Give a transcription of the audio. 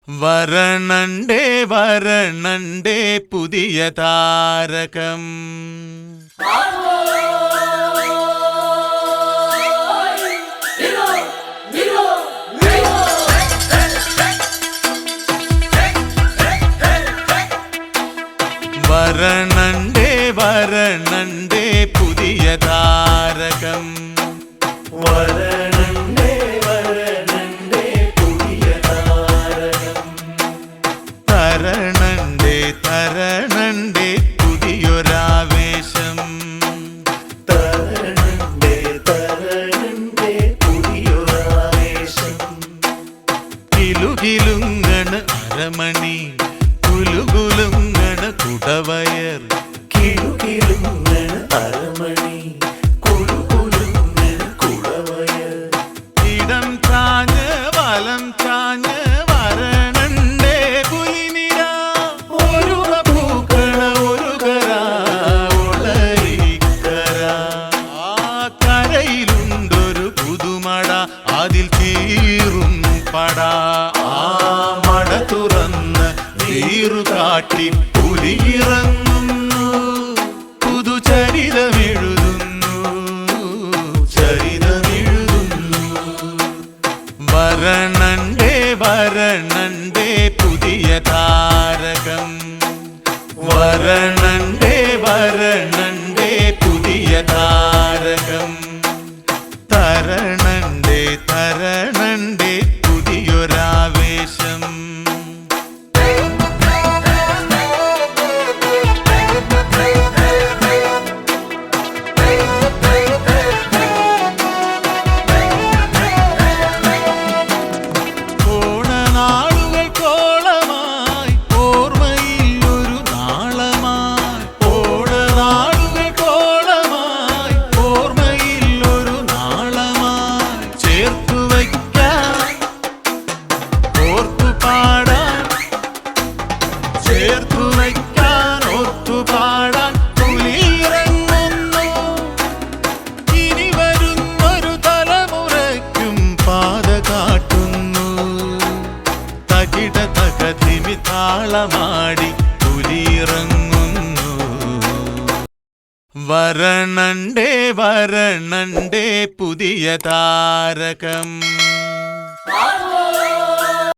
വരണണ്ടേ വരണണ്ടേ പുതിയ താരകം. വരണണ്ടേ വരണണ്ടേ പുതിയ താരകം. വരണണ്ടേ വരണണ്ടേ പുതിയ താരകം. തരണണ്ടേ തരണണ്ടേ പുതിയൊരാവേശം. തരണണ്ടേ തരണണ്ടേ പുതിയൊരാവേശം. കിലുകിലുങ്ങണ് അരമണി കുലുകുലുങ്ങണ് കുടവയർ. കിലുകിലുങ്ങണ് അരമണി കുലുകുലുങ്ങണ് കുടവയർ. ഇടം ചാഞ്ഞ് വലം ചാഞ്ഞ് വരണണ്ടേ പുലിനിര. ഒരു പൂക്കള ഒരു കര ഒളരിക്കര. ആ കരയിലുണ്ടൊരു പുതുമട അതിൽ തീറും പട. ആ മട തുറന്ന് നീറു കാട്ടി പുലിയിറങ്ങുന്നു പുതുചരിതമെഴുതുന്നു ചരിതമെഴുതുന്നു. വരണണ്ടേ വരണണ്ടേ പുതിയ താരകം. വരണണ്ടേ വരണണ്ടേ പുതിയ താരകം. തരണണ്ടേ തരണണ്ടേ പുതിയൊരാവേശം. ഇനി വരുന്നൊരു തലമുറയ്ക്കും പാത കാട്ടുന്നു. തകിട തകതിമി താളമാടി പുലിയിറങ്ങുന്നു. വരണണ്ടേ വരണണ്ടേ പുതിയ താരകം.